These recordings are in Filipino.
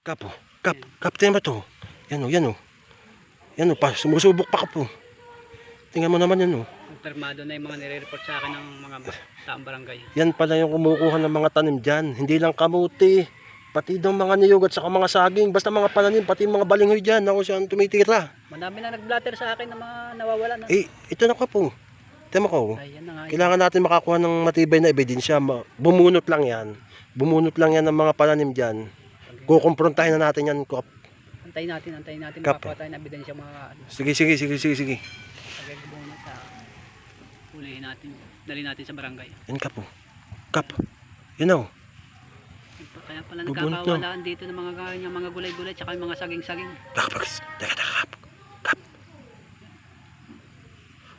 Kap, oh. Kap, tingnan mo to. Yan o, yan o. Yan o, sumusubok pa Kap, oh. Tingnan mo naman yan o. Permado na yung mga nire-report sa akin ng mga taong barangay. Yan pala yung kumukuha ng mga tanim dyan. Hindi lang kamuti. Pati daw mga niyog at saka mga saging. Basta mga pananim, pati mga balinghoy dyan. Ako saan tumitira. Marami na nag-blatter sa akin na mga nawawala na. Eh, ito na Kap, oh. Tingnan mo ko. Ayan na nga. Kailangan natin makakuha ng matibay na ebidensya. Bumunot lang yan. Bumunot lang yan ng mga pananim dyan. Kukumprontahin na natin yan, Kap. Antayin natin. Kap. Makakuha tayo ng ebidensya mga ano. Sige. Pagay bumunot sa hulihin natin. Dali natin sa barangay. Yan Kap, oh. Kap. Yan o. Kaya pala Bubunot nagkakawalaan dito ng mga ganyan, mga gulay-gulay tsaka yung mga saging-saging. Kap.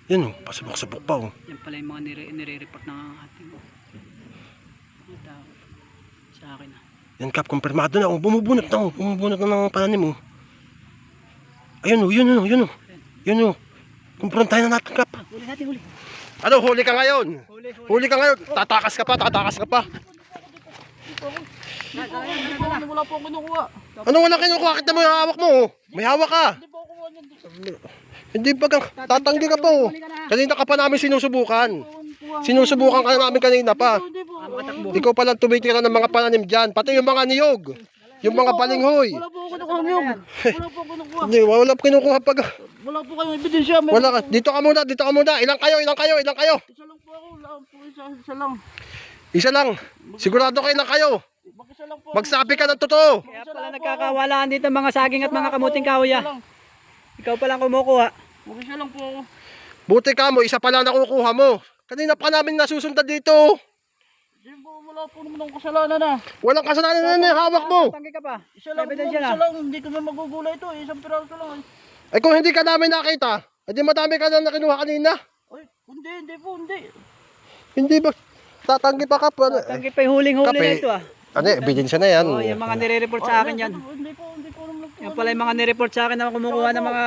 Yan o. Pasubok-subok pa o. Yan pala yung mga nire-report ng ating mga tao sa akin. Yan Kap, kumpirmado na o. Bumubunot na o. Bumubunot na ng pananim o. Ayun o, yun o. Kumprontahin na natin Kap. Huli natin, huli. Ano, huli ka ngayon? Huli ka ngayon. Tatakas ka pa. Wala po kinukuha. Ano wala kinukuha? Kita mo yung hawak mo o. May hawak ka. Hindi pa kang tatanggi ka pa o. Kanina ka pa namin sinusubukan. Sinusubukan ka namin kanina pa. Ikaw palang tumitira ng mga pananim dyan. Pati yung mga niyog. Yung mga balinghoy. Wala po kinukuha niyog. Hindi, wala pa kinukuha pag... Wala po kayong ebidensya. Wala ka. Dito ka muna. Ilang kayo? Isa lang po ako. Isa lang. Isa lang. Sigurado kayo ilang kayo. Mag-isa lang po. Magsabi ka ng totoo. Kaya pala nagkakawalaan dito mga saging at mga kamuting kahoy. Ikaw palang kumukuha. Mag-isa lang po ako. Buti ka mo, isa pa lang nakukuha mo. Kanina pa namin nasusundan dito. Hindi po, wala po naman ang kasalanan na. Walang kasalanan na hawak mo. Tanggi ka pa. Isa lang, hindi kami magugulay ito. Isang piraso lang. Eh kung hindi ka namin nakita, hindi madami ka na nakinuha kanina. Ay, hindi po. Hindi ba? Tatanggi pa Kap. Tanggi pa yung huling-huli na ito ah. Ano, ebidensya na yan. Oh, yung mga nire-report sa akin yan. Hindi po naman po. Yung pala yung mga nire-report sa akin na kumukuha ng mga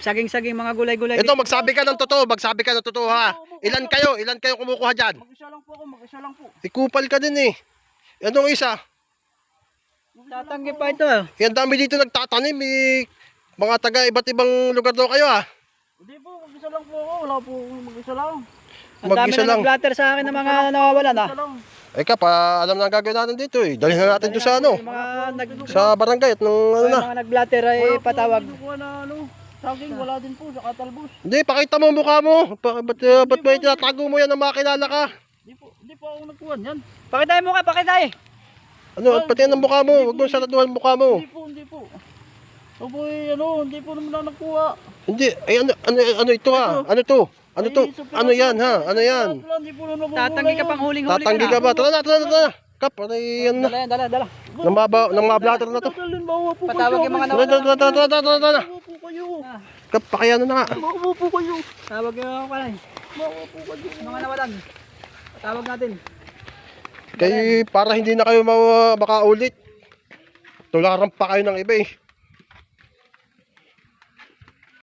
saging-saging, mga gulay-gulay. Ito, magsabi ka ng totoo ha. Ilan kayo kumukuha dyan? Mag-isa lang po. Ikupal ka din eh. Anong isa? Tatanggi pa ito ah. Yan dami dito nagtatanim eh. Mga taga iba't ibang lugar daw kayo ha. Hindi po, mag-isa lang po ako. Wala po, mag-isa lang. Ang dami Mag-isa na lang. nag-blatter sa akin ng mga nawawalan ah. Isa lang. Eh Kap, alam na ang gagawin natin dito eh. Dalhin na natin doon sa ano. Yung mga Sa barangay at nung ano yung na. mga nag-blatter ay patawag. Kinukuha na saging, wala din po. Saka talbos. Hindi, pakita mo ang mukha mo. Ba't may tinatago mo yan na makilala ka? Hindi po ako nagkuha yan. Pakitay mo ka, pakitay. Ano, pati ang mukha mo. Huwag mo saratuhan ang mukha mo. Hindi po. Opo, hindi po naman na nakuha. Hindi, ay ano ito ha? Ano to? Ano to? Ano yan ha? Ano yan? Hindi po naman nagugulay. Tatanggi ka pang huling-huli ka Tatanggi ka ba? Tara na. Kap, ano yan na? Dala. Nang mablatter na to. Bawa po Patawag yung mga Tara. Bawa po kayo. Kap, pakiyano na nga. Bawa po kayo. Tawag yung pala eh. Bawa po kayo. Mga nawalan. Patawag natin. Kaya para hindi na kayo makaulit. Tularan pa kayo ng iba eh.